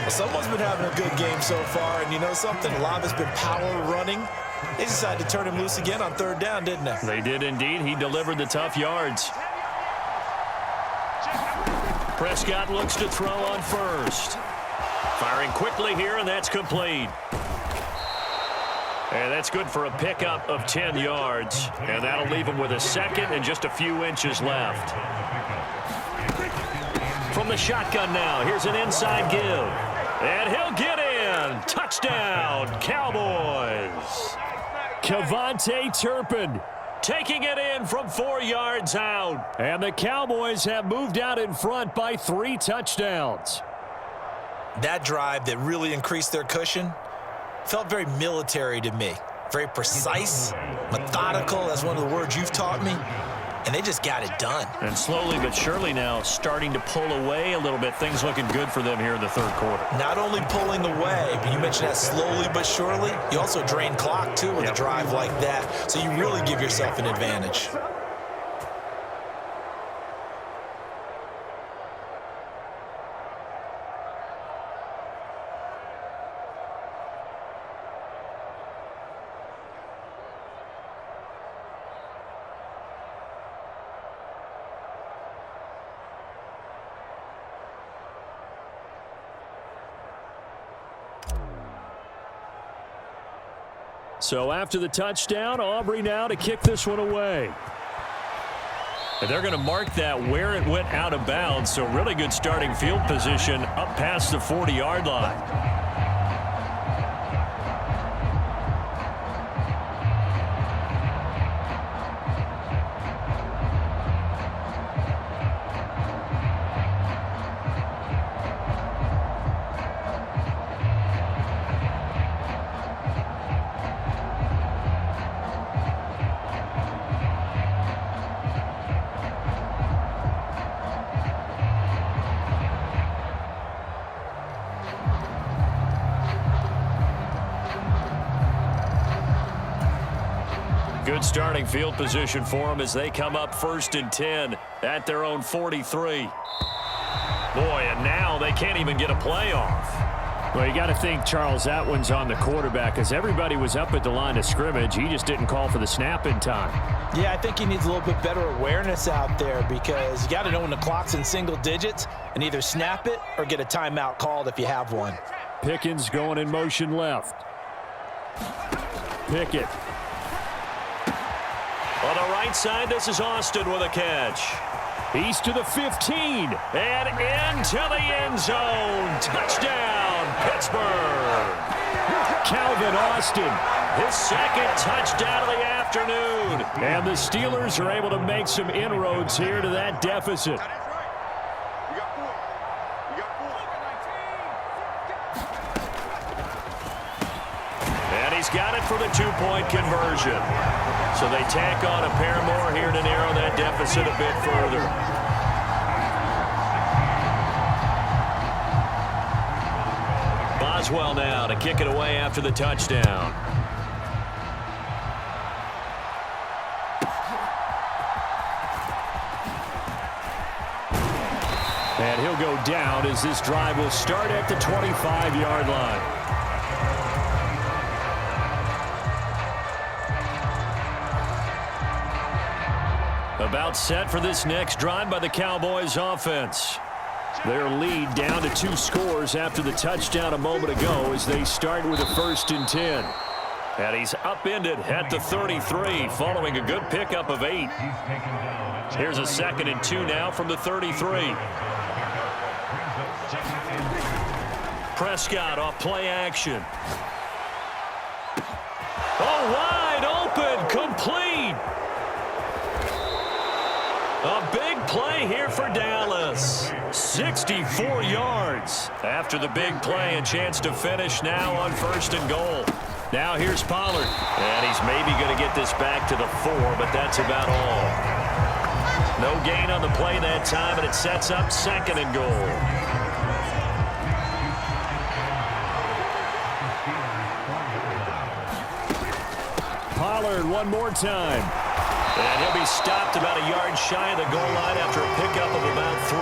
Well, someone's been having a good game so far, and you know something? A lot has been power running. They decided to turn him loose again on third down, didn't they? They did indeed. He delivered the tough yards. Prescott looks to throw on first. Firing quickly here, and that's complete. And that's good for a pickup of 10 yards. And that'll leave him with a second and just a few inches left. From the shotgun now, here's an inside give. And he'll get in. Touchdown, Cowboys. Kevontae Turpin taking it in from 4 yards out. And the Cowboys have moved out in front by 3 touchdowns. That drive that really increased their cushion felt very military to me. Very precise, methodical. That's one of the words you've taught me. And they just got it done. And slowly but surely now starting to pull away a little bit. Things looking good for them here in the third quarter. Not only pulling away, but you mentioned that slowly but surely. You also drain clock, too, with a drive like that. So you really give yourself an advantage. So after the touchdown, Aubrey now to kick this one away. And they're going to mark that where it went out of bounds. So really good starting field position up past the 40-yard line. Good starting field position for them as they come up 1st and 10 at their own 43. Boy, and now they can't even get a play off. Well, you got to think, Charles, that one's on the quarterback as everybody was up at the line of scrimmage. He just didn't call for the snap in time. Yeah, I think he needs a little bit better awareness out there because you got to know when the clock's in single digits and either snap it or get a timeout called if you have one. Pickens going in motion left. Pickett. On the right side, this is Austin with a catch. He's to the 15 and into the end zone. Touchdown, Pittsburgh. Calvin Austin, his second touchdown of the afternoon. And the Steelers are able to make some inroads here to that deficit. And he's got it for the 2-point conversion. So they tack on a pair more here to narrow that deficit a bit further. Boswell now to kick it away after the touchdown. And he'll go down as this drive will start at the 25-yard line. About set for this next drive by the Cowboys offense. Their lead down to 2 scores after the touchdown a moment ago as they start with a 1st and 10. And he's upended at the 33 following a good pickup of 8. Here's a 2nd and 2 now from the 33. Prescott off play action. Oh, wide open, complete. A big play here for Dallas. 64 yards. After the big play, a chance to finish now on 1st and goal. Now here's Pollard. And he's maybe going to get this back to the 4, but that's about all. No gain on the play that time, and it sets up 2nd and goal. Pollard one more time. And he'll be stopped about a yard shy of the goal line after a pickup of about 3.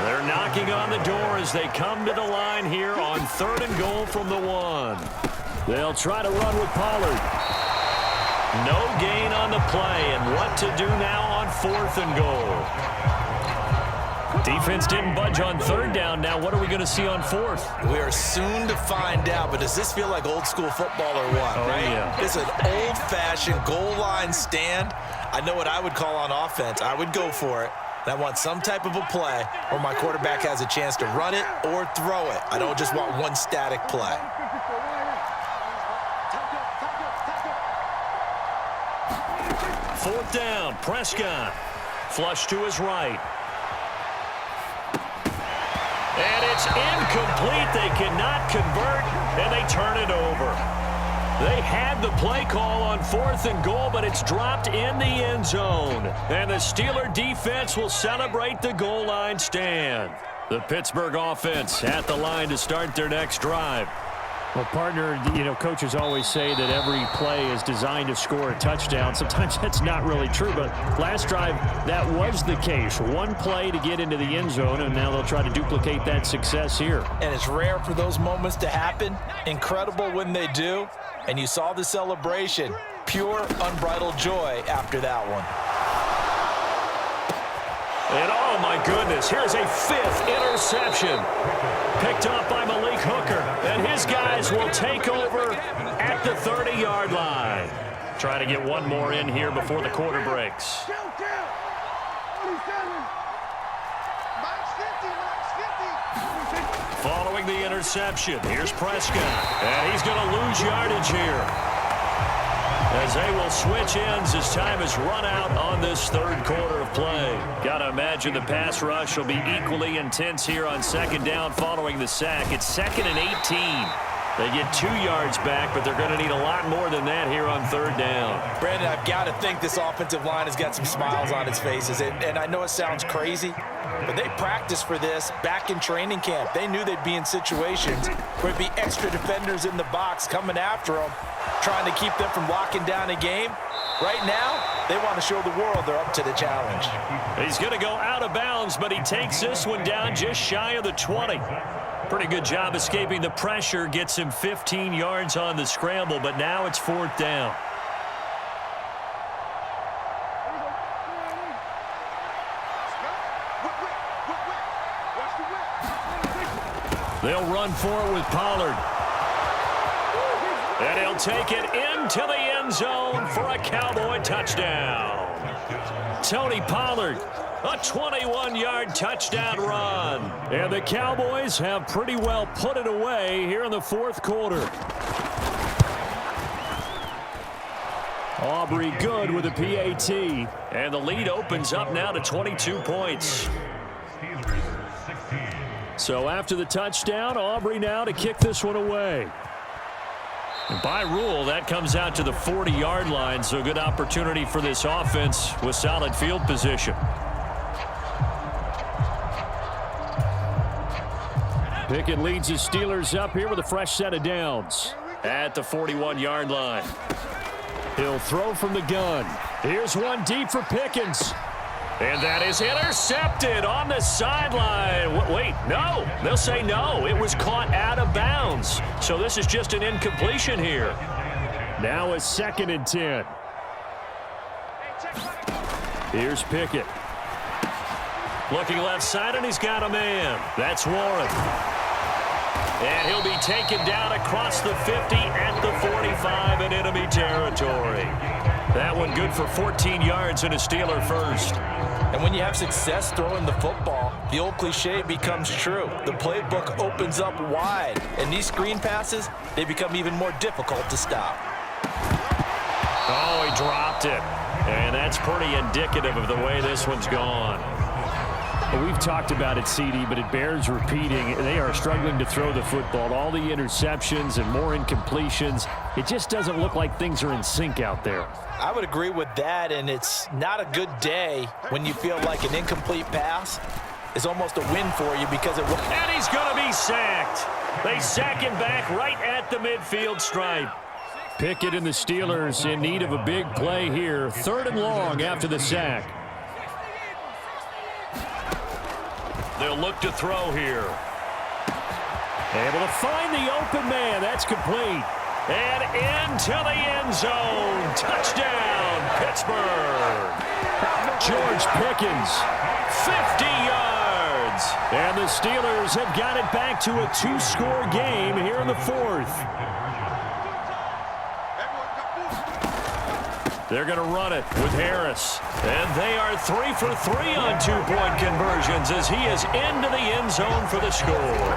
They're are knocking on the door as they come to the line here on 3rd and goal from the 1. They'll try to run with Pollard. No gain on the play, and what to do now on 4th and goal. Defense didn't budge on 3rd down. Now what are we going to see on 4th? We are soon to find out, but does this feel like old school football or what? Oh, right? Yeah. It's an old-fashioned goal line stand. I know what I would call on offense. I would go for it. And I want some type of a play where my quarterback has a chance to run it or throw it. I don't just want one static play. Fourth down, Prescott. Flush to his right. And it's incomplete. They cannot convert, and they turn it over. They had the play call on 4th and goal, but it's dropped in the end zone. And the Steeler defense will celebrate the goal line stand. The Pittsburgh offense at the line to start their next drive. Well, partner, coaches always say that every play is designed to score a touchdown. Sometimes that's not really true, but last drive, that was the case. One play to get into the end zone, and now they'll try to duplicate that success here. And it's rare for those moments to happen. Incredible when they do. And you saw the celebration. Pure, unbridled joy after that one. And oh my goodness, here's a 5th interception. Picked up by Malik Hooker. And his guys will take over at the 30-yard line. Try to get one more in here before the quarter breaks. Following the interception, here's Prescott. And he's going to lose yardage here, as they will switch ends as time is run out on this 3rd quarter of play. Got to imagine the pass rush will be equally intense here on 2nd down following the sack. It's 2nd and 18. They get 2 yards back, but they're going to need a lot more than that here on 3rd down. Brandon, I've got to think this offensive line has got some smiles on its faces. And I know it sounds crazy, but they practiced for this back in training camp. They knew they'd be in situations where it'd be extra defenders in the box coming after them, trying to keep them from locking down a game. Right now, they want to show the world they're up to the challenge. He's going to go out of bounds, but he takes this one down just shy of the 20. Pretty good job escaping the pressure. Gets him 15 yards on the scramble, but now it's 4th down. They'll run for it with Pollard. And he'll take it into the end zone for a Cowboy touchdown. Tony Pollard, a 21-yard touchdown run. And the Cowboys have pretty well put it away here in the 4th quarter. Aubrey good with a PAT. And the lead opens up now to 22 points. So after the touchdown, Aubrey now to kick this one away. And by rule, that comes out to the 40-yard line, so good opportunity for this offense with solid field position. Pickett leads his Steelers up here with a fresh set of downs at the 41-yard line. He'll throw from the gun. Here's one deep for Pickens. And that is intercepted on the sideline. Wait, no. They'll say no. It was caught out of bounds. So this is just an incompletion here. Now a 2nd and 10. Here's Pickett. Looking left side, and he's got a man. That's Warren. And he'll be taken down across the 50 at the 45 in enemy territory. That one good for 14 yards and a Steeler first. And when you have success throwing the football, the old cliche becomes true. The playbook opens up wide, and these screen passes, they become even more difficult to stop. Oh, he dropped it. And that's pretty indicative of the way this one's gone. Well, we've talked about it, CD, but it bears repeating. They are struggling to throw the football. All the interceptions and more incompletions. It just doesn't look like things are in sync out there. I would agree with that, and it's not a good day when you feel like an incomplete pass is almost a win for you because it will. And he's going to be sacked. They sack him back right at the midfield stripe. Pickett and the Steelers in need of a big play here. 3rd and long after the sack. They'll look to throw here. Able to find the open man. That's complete. And into the end zone. Touchdown, Pittsburgh. George Pickens. 50 yards. And the Steelers have got it back to a 2-score game here in the fourth. They're going to run it with Harris. And they are 3 for 3 on 2-point conversions as he is into the end zone for the score.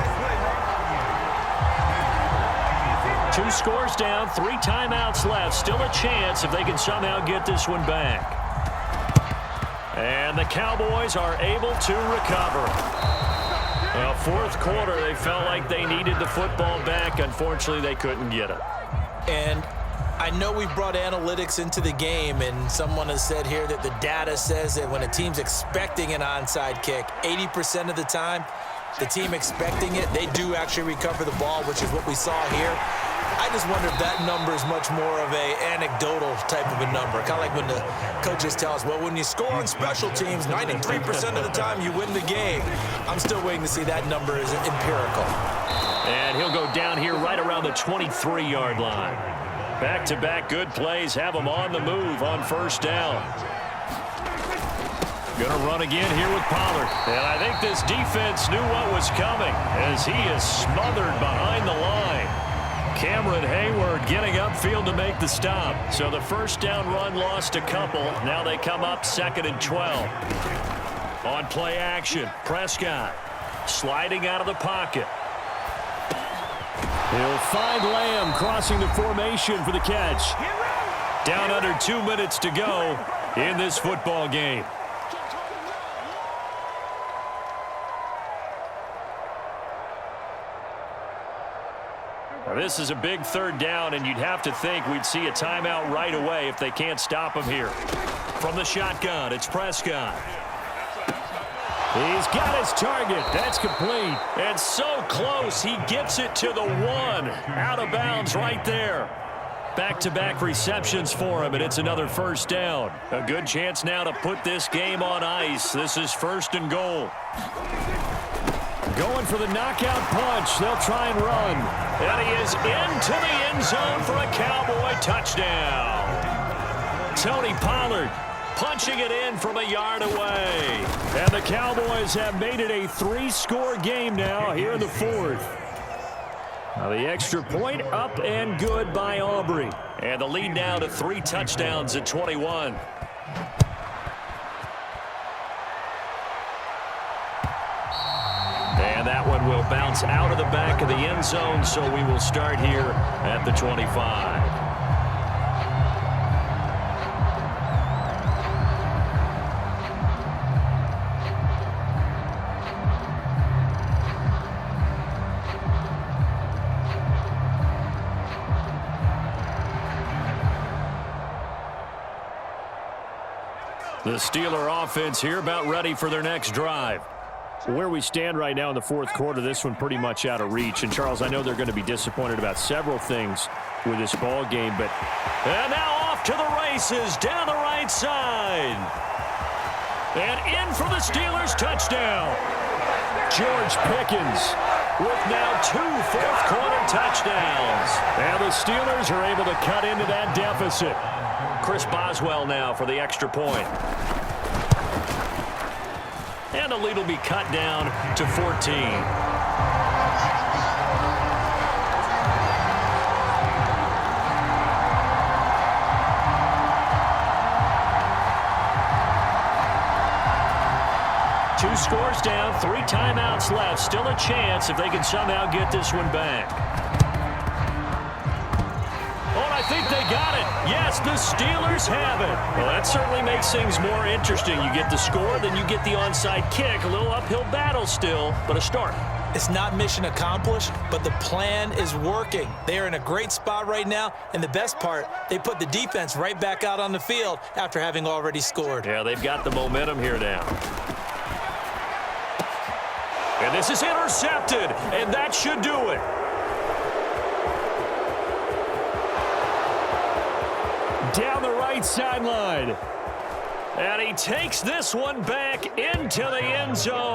2 scores down, 3 timeouts left. Still a chance if they can somehow get this one back. And the Cowboys are able to recover. Now, fourth quarter, they felt like they needed the football back. Unfortunately, they couldn't get it. And I know we brought analytics into the game, and someone has said here that the data says that when a team's expecting an onside kick, 80% of the time, the team expecting it, they do actually recover the ball, which is what we saw here. I just wonder if that number is much more of a anecdotal type of a number. Kind of like when the coaches tell us, well, when you score on special teams, 93% of the time you win the game. I'm still waiting to see that number is empirical. And he'll go down here right around the 23-yard line. Back-to-back good plays have him on the move on first down. Going to run again here with Pollard. And I think this defense knew what was coming as he is smothered behind the line. Cameron Hayward getting upfield to make the stop. So the first down run lost a couple. Now they come up 2nd and 12. On play action, Prescott sliding out of the pocket. He'll find Lamb crossing the formation for the catch. Down under 2 minutes to go in this football game. Now, this is a big third down, and you'd have to think we'd see a timeout right away if they can't stop him here. From the shotgun, it's Prescott. He's got his target. That's complete. And so close, he gets it to the 1. Out of bounds right there. Back-to-back receptions for him, and it's another first down. A good chance now to put this game on ice. This is 1st and goal. Going for the knockout punch. They'll try and run. And he is into the end zone for a Cowboy touchdown. Tony Pollard punching it in from a yard away. And the Cowboys have made it a 3-score game now here in the fourth. Now the extra point up and good by Aubrey. And the lead now to 3 touchdowns at 21. And that one will bounce out of the back of the end zone, so we will start here at the 25. The Steeler offense here about ready for their next drive. Where we stand right now in the fourth quarter, this one pretty much out of reach. And, Charles, I know they're going to be disappointed about several things with this ball game, but... And now off to the races down the right side. And in for the Steelers touchdown. George Pickens with now 2 fourth-quarter touchdowns. And the Steelers are able to cut into that deficit. Chris Boswell now for the extra point. And the lead will be cut down to 14. Two scores down, 3 timeouts left. Still a chance if they can somehow get this one back. Oh, and I think they got it. Yes, the Steelers have it. Well, that certainly makes things more interesting. You get the score, then you get the onside kick. A little uphill battle still, but a start. It's not mission accomplished, but the plan is working. They are in a great spot right now, and the best part, they put the defense right back out on the field after having already scored. Yeah, they've got the momentum here now. And this is intercepted, and that should do it. Down the right sideline. And he takes this one back into the end zone.